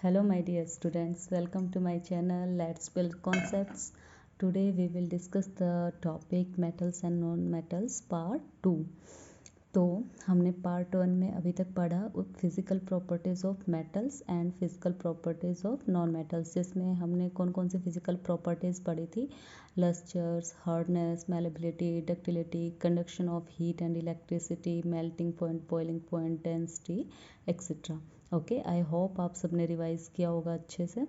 Hello, my dear students. Welcome to my channel. Let's build concepts. Today we will discuss the topic metals and non-metals part 2. तो हमने part 1 में अभी तक पढ़ा physical properties of metals and physical properties of non metals, जिसमें हमने कौन कौन सी फिजिकल प्रॉपर्टीज़ पढ़ी थी। Lustres, hardness, malleability, ductility, conduction of heat and electricity, melting point, boiling point, density etcetera. Okay, I hope आप सबने रिवाइज किया होगा अच्छे से।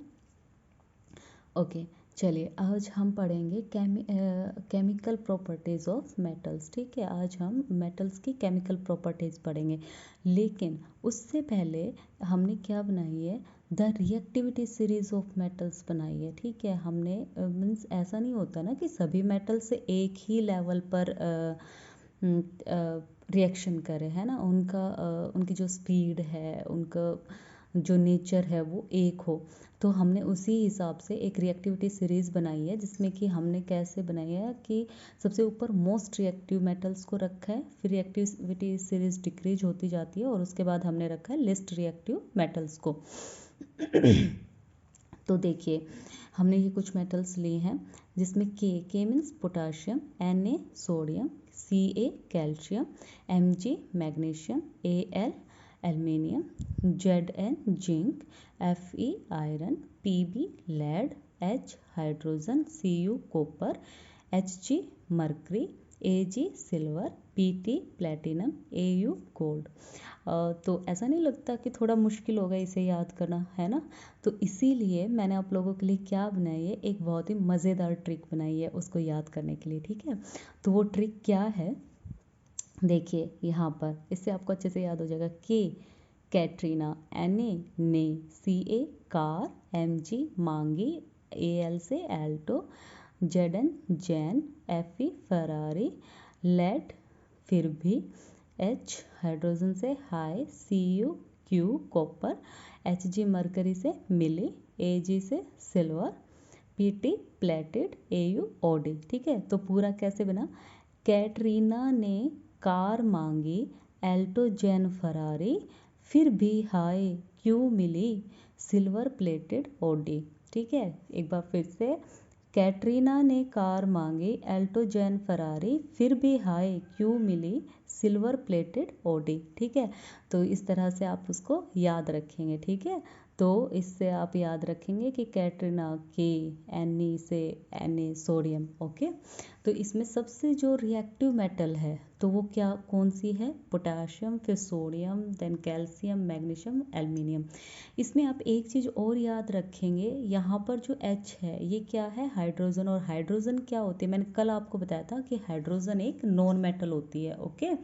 ओके, चलिए आज हम पढ़ेंगे केमिकल प्रॉपर्टीज़ ऑफ मेटल्स। ठीक है, आज हम मेटल्स की केमिकल प्रॉपर्टीज़ पढ़ेंगे, लेकिन उससे पहले हमने क्या बनाई है, the reactivity series of metals बनाई है। ठीक है, हमने मीन्स ऐसा नहीं होता ना कि सभी मेटल से एक ही लेवल पर रिएक्शन करे, है ना। उनकी जो स्पीड है, उनका जो नेचर है वो एक हो। तो हमने उसी हिसाब से एक रिएक्टिविटी सीरीज़ बनाई है, जिसमें कि हमने कैसे बनाई है कि सबसे ऊपर मोस्ट रिएक्टिव मेटल्स को रखा है, फिर रिएक्टिविटी सीरीज़ डिक्रीज होती जाती है और उसके बाद हमने रखा है लिस्ट रिएक्टिव मेटल्स को। तो देखिए, हमने ये कुछ मेटल्स लिए हैं, जिसमें K means potassium, Na sodium, Ca calcium, Mg magnesium, Al aluminium, Zn zinc, Fe iron, Pb lead, H hydrogen, Cu copper, Hg mercury, Ag silver, Pt platinum, Au gold. तो ऐसा नहीं लगता कि थोड़ा मुश्किल होगा इसे याद करना, है ना। तो इसीलिए मैंने आप लोगों के लिए क्या बनाई है, एक बहुत ही मज़ेदार ट्रिक बनाई है उसको याद करने के लिए। ठीक है, तो वो ट्रिक क्या है, देखिए यहाँ पर, इससे आपको अच्छे से याद हो जाएगा कि कैटरीना, Na ने, Ca कार, Mg मांगी, Al से Alto, Zn Zen, Fe Ferrari, lead फिर भी, H हाइड्रोजन से high, Cu Q copper, Hg mercury से मिली, Ag से silver, Pt plated, Au Audi. ठीक है, तो पूरा कैसे बना, कैटरीना ने कार मांगी, एल्टो जैन फरारी, फिर भी हाई क्यों मिली, सिल्वर प्लेटेड ओडी। ठीक है, एक बार फिर से, कैटरीना ने कार मांगी, एल्टो जैन फरारी, फिर भी हाई क्यों मिली, सिल्वर प्लेटेड ओडी। ठीक है, तो इस तरह से आप उसको याद रखेंगे। ठीक है, तो इससे आप याद रखेंगे कि कैटरीना के, एनी से Na सोडियम। ओके, तो इसमें सबसे जो रिएक्टिव मेटल है तो वो क्या कौन सी है, पोटाशियम, फिर sodium, then calcium, magnesium, aluminium. इसमें आप एक चीज़ और याद रखेंगे, यहाँ पर जो H है ये क्या है, हाइड्रोजन। और हाइड्रोजन क्या होती है, मैंने कल आपको बताया था कि हाइड्रोजन एक नॉन मेटल होती है। ओके,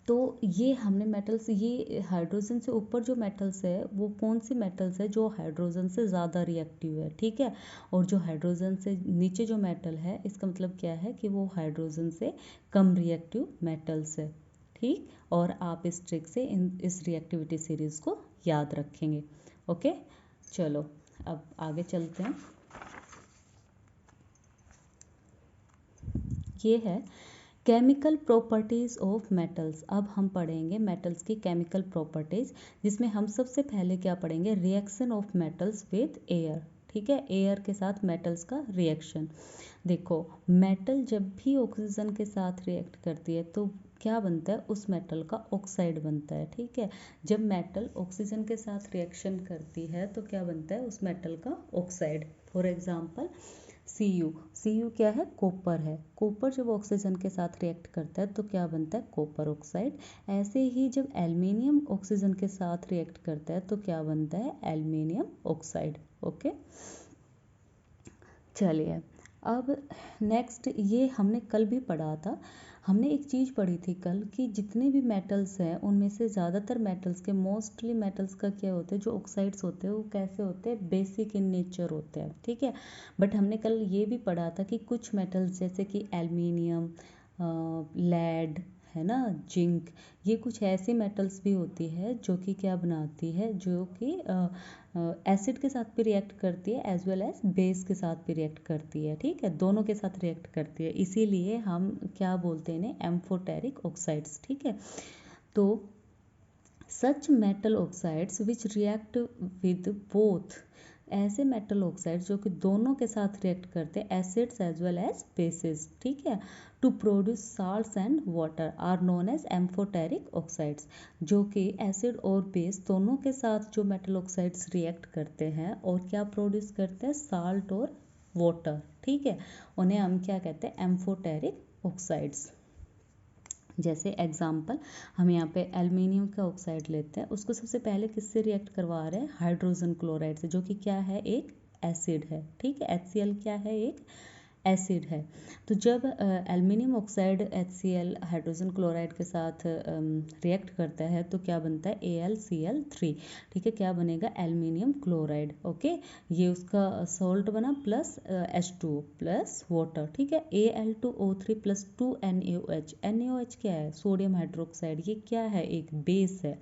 तो ये हमने मेटल्स, ये हाइड्रोजन से ऊपर जो मेटल्स है वो कौन सी मेटल्स है, जो हाइड्रोजन से ज़्यादा रिएक्टिव है। ठीक है, और जो हाइड्रोजन से नीचे जो मेटल है, इसका मतलब क्या है कि वो हाइड्रोजन से कम रिएक्टिव मेटल्स है। ठीक, और आप इस ट्रिक से इस रिएक्टिविटी सीरीज़ को याद रखेंगे। ओके, चलो अब आगे चलते हैं। ये है केमिकल प्रॉपर्टीज़ ऑफ मेटल्स। अब हम पढ़ेंगे मेटल्स की केमिकल प्रॉपर्टीज़, जिसमें हम सबसे पहले क्या पढ़ेंगे, reaction of metals with air. ठीक है, एयर के साथ मेटल्स का रिएक्शन। देखो, मेटल जब भी ऑक्सीजन के साथ रिएक्ट करती है तो क्या बनता है, उस मेटल का ऑक्साइड बनता है। ठीक है, जब मेटल ऑक्सीजन के साथ रिएक्शन करती है तो क्या बनता है, उस मेटल का ऑक्साइड। फॉर एग्जांपल Cu क्या है, कॉपर है। कॉपर जब ऑक्सीजन के साथ रिएक्ट करता है तो क्या बनता है, कॉपर ऑक्साइड। ऐसे ही जब एल्युमिनियम ऑक्सीजन के साथ रिएक्ट करता है तो क्या बनता है, एल्युमिनियम ऑक्साइड। ओके, चलिए अब नेक्स्ट, ये हमने कल भी पढ़ा था। हमने एक चीज़ पढ़ी थी कल कि जितने भी मेटल्स हैं उनमें से ज़्यादातर मेटल्स के, मोस्टली मेटल्स का क्या होता है, जो ऑक्साइड्स होते हैं वो कैसे होते हैं, बेसिक इन नेचर होते हैं। ठीक है, बट हमने कल ये भी पढ़ा था कि कुछ मेटल्स जैसे कि एल्युमिनियम, लेड, है ना, जिंक, ये कुछ ऐसी मेटल्स भी होती है जो कि क्या बनाती है, जो कि एसिड के साथ भी रिएक्ट करती है एज वेल एज बेस के साथ भी रिएक्ट करती है। ठीक है, दोनों के साथ रिएक्ट करती है, इसीलिए हम क्या बोलते हैं इन्हें, एम्फोटेरिक ऑक्साइड्स। ठीक है, तो such metal oxides which react with both, ऐसे मेटल ऑक्साइड जो कि दोनों के साथ रिएक्ट करते हैं, acids as well as bases, ठीक है, to produce salts and water are known as amphoteric oxides. जो कि एसिड और बेस दोनों के साथ जो मेटल ऑक्साइड्स रिएक्ट करते हैं और क्या प्रोड्यूस करते हैं, साल्ट और वाटर, ठीक है, उन्हें हम क्या कहते हैं, एम्फोटेरिक ऑक्साइड्स। जैसे एग्जाम्पल हम यहाँ पे एल्युमिनियम का ऑक्साइड लेते हैं, उसको सबसे पहले किससे रिएक्ट करवा रहे हैं, हाइड्रोजन क्लोराइड से, जो कि क्या है, एक एसिड है, ठीक है, HCl क्या है, एक एसिड है। तो जब aluminium oxide HCl hydrogen chloride के साथ रिएक्ट करता है तो क्या बनता है, AlCl3, ठीक है, क्या बनेगा, एल्युमिनियम क्लोराइड, ओके, ये उसका सॉल्ट बना प्लस H2O प्लस वाटर, ठीक है, Al2O3 प्लस 2NaOH, NaOH क्या है, सोडियम हाइड्रोक्साइड, ये क्या है, एक बेस है,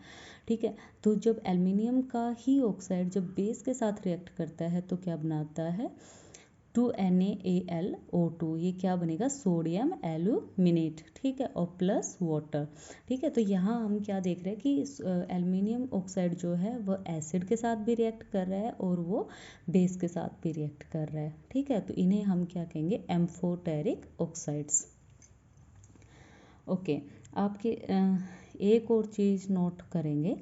ठीक है। तो जब एल्युमिनियम का ही ऑक्साइड जब बेस के साथ रिएक्ट करता है तो क्या बनाता है, 2NaAlO2, ये क्या बनेगा, सोडियम एल्यूमिनेट, ठीक है, और प्लस वाटर, ठीक है। तो यहाँ हम क्या देख रहे हैं कि एल्युमिनियम ऑक्साइड जो है वो एसिड के साथ भी रिएक्ट कर रहा है और वो बेस के साथ भी रिएक्ट कर रहा है, ठीक है, तो इन्हें हम क्या कहेंगे, एम्फोटेरिक ऑक्साइड्स, ओके। आपके एक और चीज़ नोट करेंगे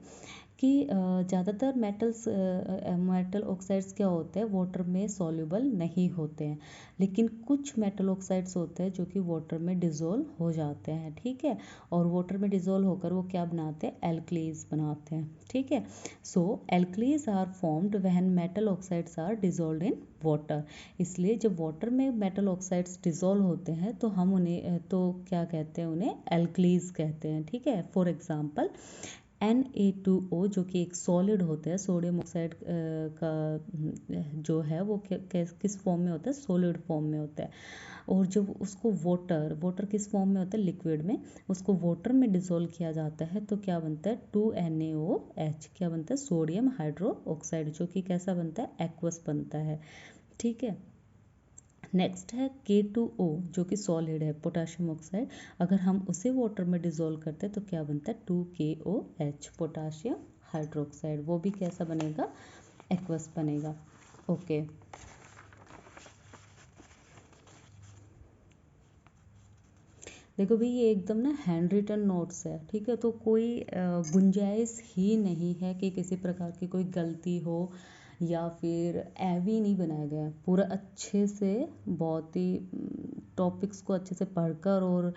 कि ज़्यादातर मेटल ऑक्साइड्स क्या होते हैं, वाटर में सॉल्युबल नहीं होते हैं, लेकिन कुछ मेटल ऑक्साइड्स होते हैं जो कि वाटर में डिज़ोल्व हो जाते हैं, ठीक है, और वाटर में डिज़ोल्व होकर वो क्या बनाते हैं, एल्कलीज बनाते हैं, ठीक है। सो alkalis are formed when metal oxides are dissolved in water, इसलिए जब वाटर में मेटल ऑक्साइड्स डिज़ोल्व होते हैं तो हम उन्हें तो क्या कहते हैं, उन्हें एल्कलीज कहते हैं, ठीक है। फॉर एग्जाम्पल Na2O जो कि एक सॉलिड होता है, सोडियम ऑक्साइड का जो है वो किस फॉर्म में होता है, सॉलिड फॉर्म में होता है, और जब उसको वाटर किस फॉर्म में होता है, लिक्विड में, उसको वाटर में डिसॉल्व किया जाता है तो क्या बनता है, 2NaOH, क्या बनता है, सोडियम हाइड्रो ऑक्साइड, जो कि कैसा बनता है, एक्वस बनता है, ठीक है। नेक्स्ट है K2O जो कि सॉलिड है, पोटाशियम ऑक्साइड, अगर हम उसे वाटर में डिसॉल्व करते हैं तो क्या बनता है, 2KOH, पोटाशियम हाइड्रोक्साइड, वो भी कैसा बनेगा, एक्वस बनेगा, ओके। देखो भाई ये एकदम ना हैंड रिटन नोट्स है, ठीक है, तो कोई गुंजाइश ही नहीं है कि किसी प्रकार की कोई गलती हो या फिर ऐवी नहीं बनाया गया है, पूरा अच्छे से बहुत ही टॉपिक्स को अच्छे से पढ़कर और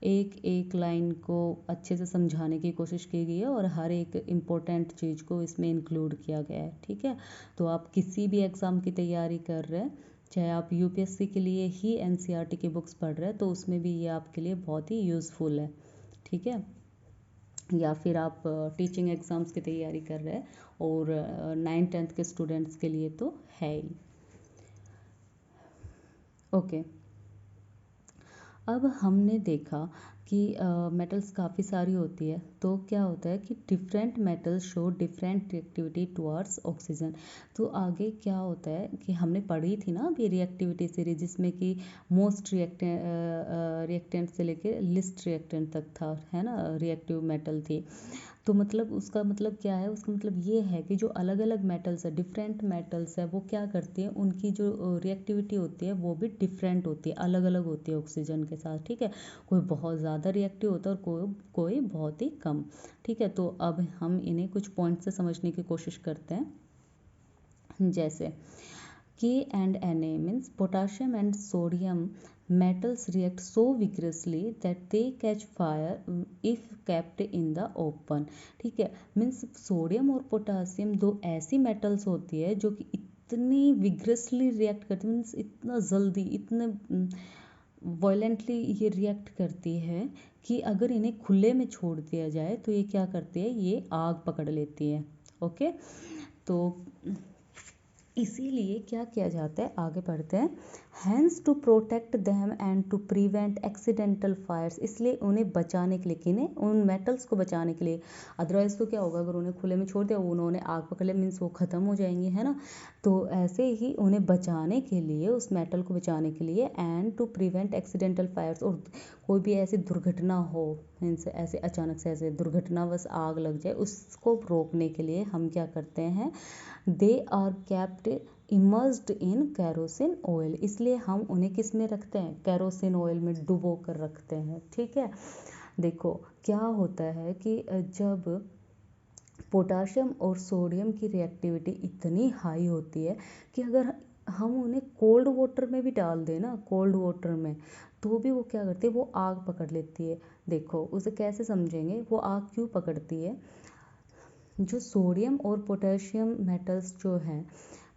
एक एक लाइन को अच्छे से समझाने की कोशिश की गई है और हर एक इम्पोर्टेंट चीज़ को इसमें इंक्लूड किया गया है, ठीक है। तो आप किसी भी एग्ज़ाम की तैयारी कर रहे हैं, चाहे आप यूपीएससी के लिए ही एनसीईआरटी की बुक्स पढ़ रहे हैं तो उसमें भी ये आपके लिए बहुत ही यूज़फुल है, ठीक है, या फिर आप टीचिंग एग्ज़ाम्स की तैयारी कर रहे हैं और 9th-10th के स्टूडेंट्स के लिए तो है ही, ओके। अब हमने देखा कि मेटल्स काफ़ी सारी होती है, तो क्या होता है कि different metals show different reactivity towards oxygen. तो आगे क्या होता है कि हमने पढ़ी थी ना अभी रिएक्टिविटी सीरीज, जिसमें कि मोस्ट रिएक्टेंट से लेके लिस्ट रिएक्टेंट तक था, है ना, रिएक्टिव मेटल थी। तो मतलब उसका मतलब क्या है, उसका मतलब ये है कि जो अलग अलग मेटल्स है, डिफरेंट मेटल्स है, वो क्या करती हैं, उनकी जो रिएक्टिविटी होती है वो भी डिफरेंट होती है, अलग अलग होती है ऑक्सीजन के साथ, ठीक है, कोई बहुत ज़्यादा रिएक्टिव होता है और कोई बहुत ही कम, ठीक है। तो अब हम इन्हें कुछ पॉइंट से समझने की कोशिश करते हैं, जैसे K and Na means potassium and sodium metals react so vigorously that they catch fire if kept in the open, ठीक है, मीन्स सोडियम और पोटासियम दो ऐसी मेटल्स होती है जो कि इतनी विग्रसली रिएक्ट करती है, मीन्स इतना जल्दी, इतने वायलेंटली ये रिएक्ट करती है कि अगर इन्हें खुले में छोड़ दिया जाए तो ये क्या करती है, ये आग पकड़ लेती है, ओके। तो इसीलिए क्या किया जाता है, आगे बढ़ते हैं, hence to protect them and to prevent accidental fires, इसलिए उन्हें बचाने के लिए, किन्हें, उन मेटल्स को बचाने के लिए। अदरवाइज तो क्या होगा, अगर उन्हें खुले में छोड़ दिया, उन्होंने आग पकड़ लिया, मीन्स वो ख़त्म हो जाएंगी, है ना। तो ऐसे ही उन्हें बचाने के लिए, उस मेटल को बचाने के लिए, and to prevent accidental fires, और कोई भी ऐसी दुर्घटना हो, मीन्स ऐसे अचानक से ऐसे दुर्घटनावश आग लग जाए, उसको रोकने के लिए हम क्या करते हैं, they are kept immersed in kerosene oil, इसलिए हम उन्हें किस में रखते हैं, कैरोसिन ऑयल में डुबो कर रखते हैं। ठीक है, देखो क्या होता है कि जब पोटाशियम और सोडियम की रिएक्टिविटी इतनी हाई होती है कि अगर हम उन्हें कोल्ड वाटर में भी डाल दें ना, कोल्ड वाटर में, तो भी वो क्या करती है, वो आग पकड़ लेती है। देखो उसे कैसे समझेंगे, वो आग क्यों पकड़ती है। जो सोडियम और पोटेशियम मेटल्स जो हैं,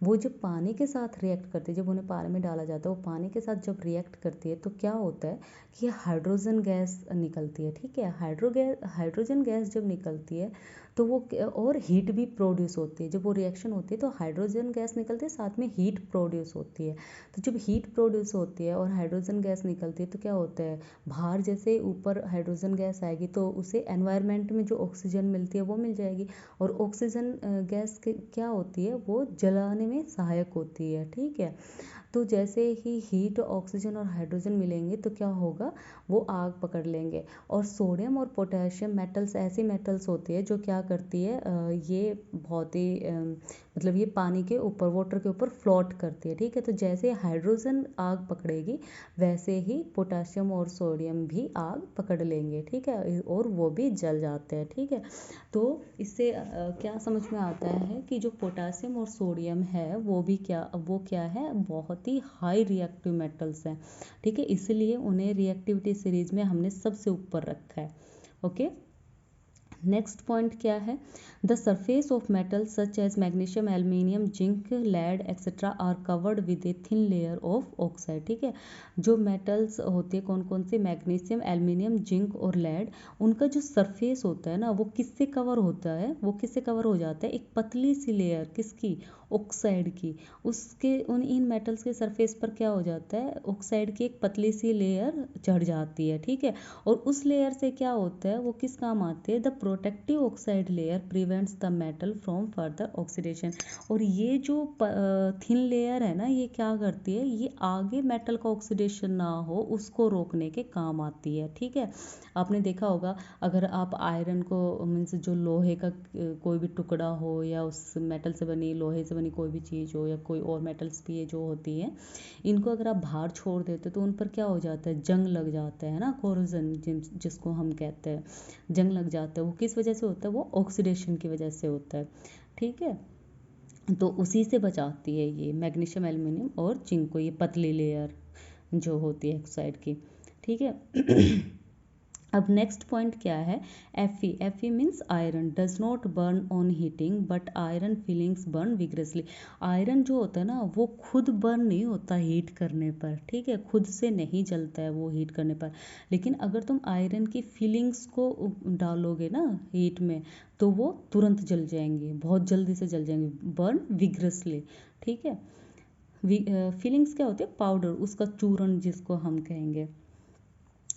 वो जब पानी के साथ रिएक्ट करते हैं, जब उन्हें पानी में डाला जाता है, वो पानी के साथ जब रिएक्ट करती है, तो क्या होता है कि हाइड्रोजन गैस निकलती है। ठीक है, हाइड्रोजन गैस जब निकलती है तो वो और हीट भी प्रोड्यूस होती है। जब वो रिएक्शन होती है तो हाइड्रोजन गैस निकलती है, साथ में हीट प्रोड्यूस होती है। तो जब हीट प्रोड्यूस होती है और हाइड्रोजन गैस निकलती है, तो क्या होता है, बाहर जैसे ऊपर हाइड्रोजन गैस आएगी तो उसे एनवायरनमेंट में जो ऑक्सीजन मिलती है वो मिल जाएगी। और ऑक्सीजन गैस क्या होती है, वो जलाने में सहायक होती है। ठीक है, तो जैसे ही हीट, ऑक्सीजन और हाइड्रोजन मिलेंगे तो क्या होगा, वो आग पकड़ लेंगे। और सोडियम और पोटेशियम मेटल्स ऐसी मेटल्स होती है जो क्या करती है, ये बहुत ही मतलब ये पानी के ऊपर, वाटर के ऊपर फ्लोट करती है। ठीक है, तो जैसे हाइड्रोजन आग पकड़ेगी, वैसे ही पोटेशियम और सोडियम भी आग पकड़ लेंगे। ठीक है, और वो भी जल जाते हैं। ठीक है, तो इससे क्या समझ में आता है कि जो पोटासियम और सोडियम है वो क्या है, बहुत ही हाई रिएक्टिव मेटल्स हैं। ठीक है, इसलिए उन्हें रिएक्टिविटी सीरीज में हमने सबसे ऊपर रखा है। ओके, नेक्स्ट पॉइंट क्या है, the surface of metal such as magnesium, aluminium, zinc, lead etcetera are covered with a thin layer of oxide. ठीक है, जो मेटल्स होते हैं कौन कौन से, मैग्नीशियम, एल्यूमिनियम, जिंक और लेड, उनका जो सरफेस होता है ना, वो किससे कवर होता है, वो किससे कवर हो जाता है, एक पतली सी लेयर, किसकी, ऑक्साइड की। उसके इन मेटल्स के सरफेस पर क्या हो जाता है, ऑक्साइड की एक पतली सी लेयर चढ़ जाती है। ठीक है, और उस लेयर से क्या होता है, वो किस काम आती है, the protective oxide layer prevents the metal from further oxidation. और ये जो थिन लेयर है ना, ये क्या करती है, ये आगे मेटल का ऑक्सीडेशन ना हो उसको रोकने के काम आती है। ठीक है, आपने देखा होगा, अगर आप आयरन को, मीन्स जो लोहे का कोई भी टुकड़ा हो, या उस मेटल से बनी, लोहे से बनी कोई भी चीज़ हो, या कोई और मेटल्स भी है जो होती है, इनको अगर आप बाहर छोड़ देते तो उन पर क्या हो जाता है, जंग लग जाता है ना, कोरोजन जिसको हम कहते हैं, जंग लग जाता है। वो किस वजह से होता है, वो ऑक्सीडेशन की वजह से होता है। ठीक है, तो उसी से बचाती है ये मैग्नीशियम, एल्यूमिनियम और जिंक को, ये पतली लेयर जो होती है ऑक्साइड की। ठीक है अब नेक्स्ट पॉइंट क्या है, F E means iron does not burn on heating but iron feelings burn विग्रेसली। Iron जो होता है ना, वो खुद बर्न नहीं होता हीट करने पर। ठीक है, खुद से नहीं जलता है वो हीट करने पर, लेकिन अगर तुम आयरन की फीलिंग्स को डालोगे ना हीट में, तो वो तुरंत जल जाएंगे, बहुत जल्दी से जल जाएंगे, बर्न विग्रेसली। ठीक है, फीलिंग्स क्या होती है, पाउडर, उसका चूर्ण जिसको हम कहेंगे।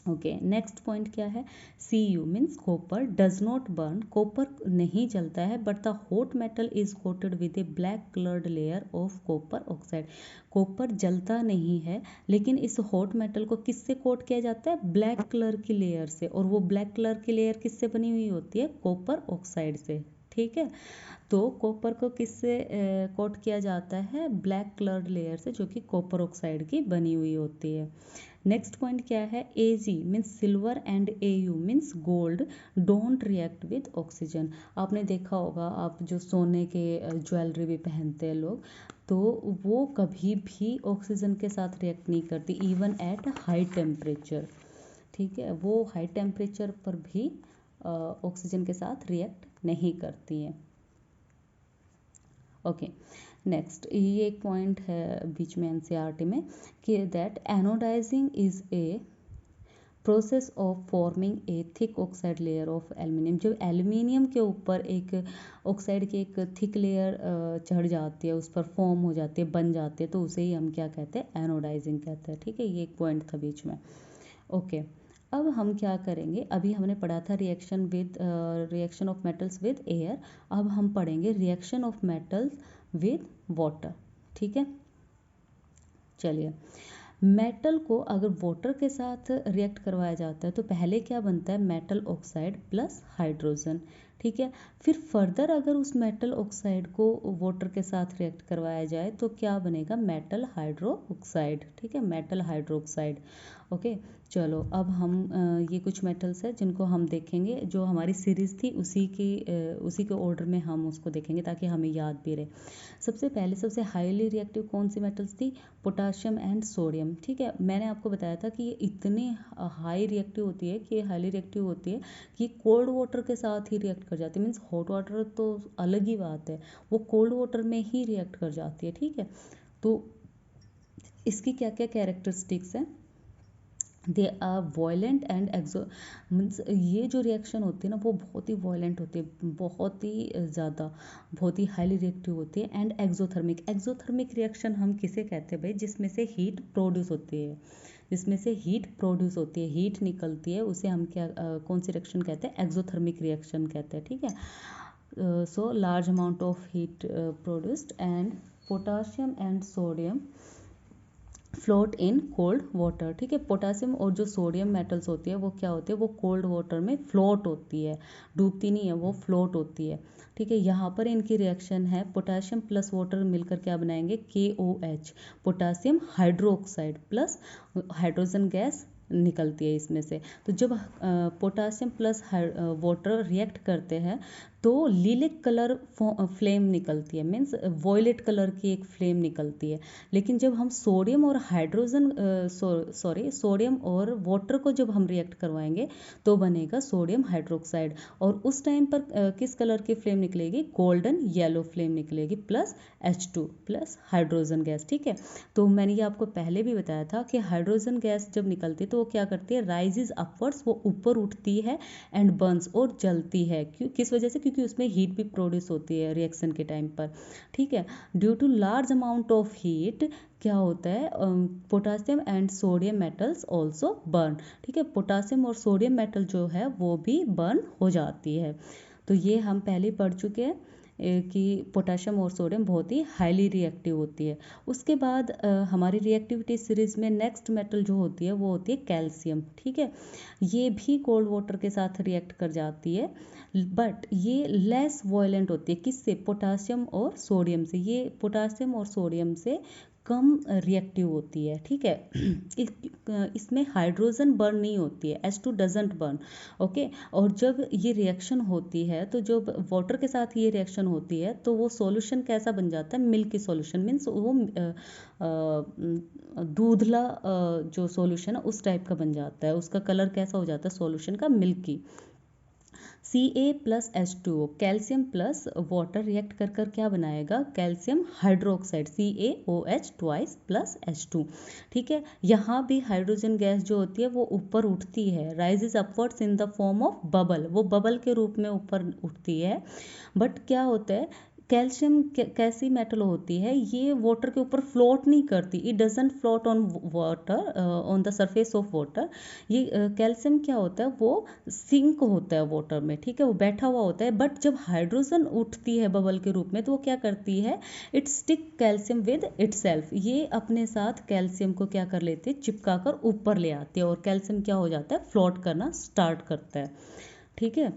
ओके, नेक्स्ट पॉइंट क्या है, C U means copper does not burn, copper नहीं जलता है, but the hot metal is coated with a black coloured layer of copper oxide. Copper जलता नहीं है, लेकिन इस हॉट मेटल को किससे कोट किया जाता है, ब्लैक कलर की लेयर से, और वो ब्लैक कलर की लेयर किससे बनी हुई होती है, कॉपर ऑक्साइड से। ठीक है, तो कॉपर को किससे कोट किया जाता है, ब्लैक कलर्ड लेयर से, जो कि कॉपर ऑक्साइड की बनी हुई होती है। नेक्स्ट पॉइंट क्या है, A G means silver and A U means gold don't react with oxygen. आपने देखा होगा, आप जो सोने के ज्वेलरी भी पहनते हैं लोग, तो वो कभी भी ऑक्सीजन के साथ रिएक्ट नहीं करती, इवन एट हाई टेम्परेचर। ठीक है, वो हाई टेम्परेचर पर भी ऑक्सीजन के साथ रिएक्ट नहीं करती हैं। ओके, नेक्स्ट ये एक पॉइंट है बीच में एनसीईआरटी में, कि that anodizing is a process of forming a thick oxide layer of aluminium, जब एल्युमिनियम के ऊपर एक ऑक्साइड की एक थिक लेयर चढ़ जाती है, उस पर फॉर्म हो जाती है, बन जाती है, तो उसे ही हम क्या कहते हैं, एनोडाइजिंग कहते हैं। ठीक है, ये एक पॉइंट था बीच में। ओके, अब हम क्या करेंगे, अभी हमने पढ़ा था reaction of metals with air, अब हम पढ़ेंगे reaction of metals with water. ठीक है, चलिए, मेटल को अगर वाटर के साथ रिएक्ट करवाया जाता है तो पहले क्या बनता है, मेटल ऑक्साइड प्लस हाइड्रोजन। ठीक है, फिर फर्दर अगर उस मेटल ऑक्साइड को वाटर के साथ रिएक्ट करवाया जाए तो क्या बनेगा, मेटल हाइड्रो ऑक्साइड। ठीक है, मेटल हाइड्रो ऑक्साइड। ओके, चलो अब हम ये कुछ मेटल्स हैं जिनको हम देखेंगे, जो हमारी सीरीज थी उसी के ऑर्डर में हम उसको देखेंगे ताकि हमें याद भी रहे। सबसे पहले सबसे हाईली रिएक्टिव कौन सी मेटल्स थी, पोटाशियम एंड सोडियम। ठीक है, मैंने आपको बताया था कि ये इतनी हाई रिएक्टिव होती है, कि हाईली रिएक्टिव होती है कि कोल्ड वाटर के साथ ही रिएक्ट कर जाती है। मीन्स हॉट वाटर तो अलग ही बात है, वो कोल्ड वाटर में ही रिएक्ट कर जाती है। ठीक है, तो इसकी क्या क्या कैरेक्टरिस्टिक्स हैं, they are violent and means ये जो रिएक्शन होती है ना वो बहुत ही वॉयलेंट होती है, बहुत ही ज़्यादा, बहुत ही हाईली रिएक्टिव होती है। एंड एक्सोथर्मिक रिएक्शन हम किसे कहते हैं भाई, जिसमें से हीट प्रोड्यूस होती है, जिसमें से हीट प्रोड्यूस होती है, हीट निकलती है, उसे हम क्या कौन सी रिएक्शन कहते हैं, एक्सोथर्मिक रिएक्शन कहते हैं। ठीक है, so large amount of heat produced and potassium and sodium float in cold water. ठीक है, पोटासियम और जो सोडियम मेटल्स होती है वो क्या होती है, वो कोल्ड वाटर में फ्लोट होती है, डूबती नहीं है, वो फ्लोट होती है। ठीक है, यहाँ पर इनकी रिएक्शन है, पोटाशियम प्लस वाटर मिलकर क्या बनाएंगे, KOH, potassium hydroxide plus hydrogen gas निकलती है इसमें से। तो जब पोटासियम प्लस वाटर रिएक्ट करते हैं तो लीलिक कलर फ्लेम निकलती है, मीन्स वॉयलेट कलर की एक फ्लेम निकलती है। लेकिन जब हम सोडियम और सोडियम और वाटर को जब हम रिएक्ट करवाएंगे तो बनेगा सोडियम हाइड्रोक्साइड, और उस टाइम पर किस कलर की फ्लेम निकलेगी, गोल्डन येलो फ्लेम निकलेगी, plus H2 plus hydrogen gas. ठीक है, तो मैंने ये आपको पहले भी बताया था कि हाइड्रोजन गैस जब निकलती है तो वो क्या करती है, राइजेज अपवर्ड्स, वो ऊपर उठती है, एंड बर्न्स, और जलती है। क्यों, किस वजह से, क्योंकि उसमें हीट भी प्रोड्यूस होती है रिएक्शन के टाइम पर। ठीक है, due to large amount of heat क्या होता है, potassium and sodium metals also burn. ठीक है, पोटासियम और सोडियम मेटल जो है वो भी बर्न हो जाती है। तो ये हम पहले पढ़ चुके हैं कि पोटाशियम और सोडियम बहुत ही हाईली रिएक्टिव होती है। उसके बाद हमारी रिएक्टिविटी सीरीज में नेक्स्ट मेटल जो होती है वो होती है कैल्शियम। ठीक है, ये भी कोल्ड वाटर के साथ रिएक्ट कर जाती है, बट ये लेस वॉयलेंट होती है, किससे, पोटाशियम और सोडियम से। ये पोटाशियम और सोडियम से कम रिएक्टिव होती है। ठीक है, इसमें हाइड्रोजन बर्न नहीं होती है, H2 डजंट बर्न। ओके, और जब ये रिएक्शन होती है तो जब वाटर के साथ ये रिएक्शन होती है तो वो सॉल्यूशन कैसा बन जाता है, मिल्की सॉल्यूशन, मीन्स वो दूधला जो सॉल्यूशन है उस टाइप का बन जाता है, उसका कलर कैसा हो जाता है सॉल्यूशन का, milky. Ca plus H2O, calcium plus water react कर कर क्या बनाएगा, calcium hydroxide, CaOH twice plus H2। ठीक है, यहाँ भी हाइड्रोजन गैस जो होती है वो ऊपर उठती है, rises upwards in the form of bubble, वो बबल के रूप में ऊपर उठती है। बट क्या होता है, कैल्शियम कैसी मेटल होती है, ये वाटर के ऊपर फ्लोट नहीं करती, it doesn't float on water, on the surface of water. ये कैल्शियम क्या होता है, वो सिंक होता है वाटर में। ठीक है, वो बैठा हुआ होता है, बट जब हाइड्रोजन उठती है बबल के रूप में तो वो क्या करती है, it stick calcium with itself, ये अपने साथ कैल्शियम को क्या कर लेती है, चिपका कर ऊपर ले आती है, और कैल्शियम क्या हो जाता है, फ्लोट करना स्टार्ट करता है। ठीक है,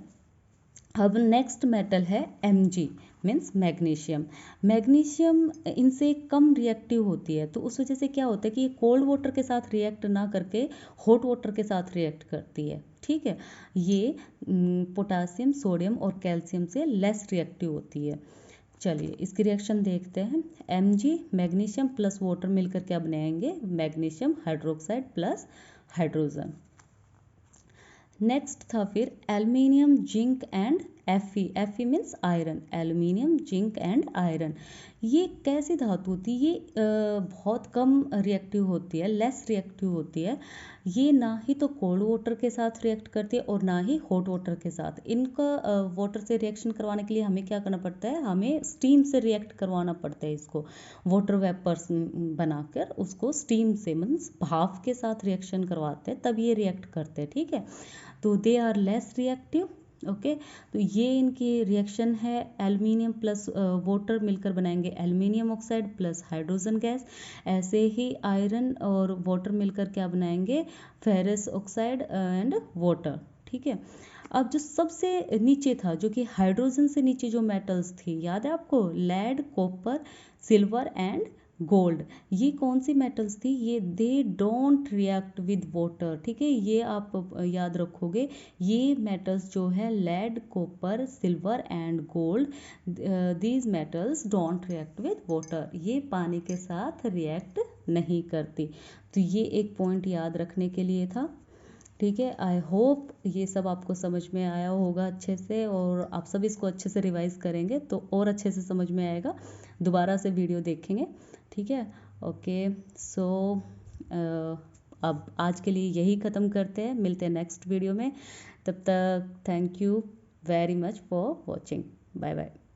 अब नेक्स्ट मेटल है Mg, मीन्स मैग्नीशियम। मैग्नीशियम इनसे कम रिएक्टिव होती है, तो उस वजह से क्या होता है कि ये कोल्ड वाटर के साथ रिएक्ट ना करके हॉट वाटर के साथ रिएक्ट करती है। ठीक है, ये पोटासियम, सोडियम और कैल्शियम से लेस रिएक्टिव होती है। चलिए इसकी रिएक्शन देखते हैं। Mg मैग्नीशियम प्लस वाटर मिलकर क्या बनाएंगे, magnesium hydroxide plus hydrogen. Next था फिर aluminium, zinc and Fe means iron, aluminium, zinc and iron. ये कैसी धातु होती है? ये बहुत कम रिएक्टिव होती है, लेस रिएक्टिव होती है। ये ना ही तो कोल्ड वाटर के साथ रिएक्ट करती है और ना ही हॉट वाटर के साथ। इनका वाटर से रिएक्शन करवाने के लिए हमें क्या करना पड़ता है? हमें स्टीम से रिएक्ट करवाना पड़ता है इसको। वाटर वेपर्स बनाकर उसको स्टीम से मीन्स भाप के साथ रिएक्शन करवाते हैं, तब ये रिएक्ट करते हैं। ठीक है, तो they are less reactive. Okay, तो ये इनकी रिएक्शन है। एल्यूमिनियम प्लस वाटर मिलकर बनाएंगे aluminium oxide plus hydrogen gas. ऐसे ही आयरन और वाटर मिलकर क्या बनाएंगे? Ferrous oxide and water. ठीक है, अब जो सबसे नीचे था, जो कि हाइड्रोजन से नीचे जो मेटल्स थी, याद है आपको? Lead, copper, silver and gold. ये कौन सी मेटल्स थी? ये they don't react with water. ठीक है, ये आप याद रखोगे। ये मेटल्स जो है lead, copper, silver and gold, these metals don't react with water. ये पानी के साथ रिएक्ट नहीं करती। तो ये एक पॉइंट याद रखने के लिए था। ठीक है, आई होप ये सब आपको समझ में आया होगा अच्छे से, और आप सब इसको अच्छे से रिवाइज करेंगे तो और अच्छे से समझ में आएगा। दोबारा से वीडियो देखेंगे। ठीक है, ओके। सो अब आज के लिए यही ख़त्म करते हैं, मिलते हैं नेक्स्ट वीडियो में। तब तक thank you very much for watching. Bye bye.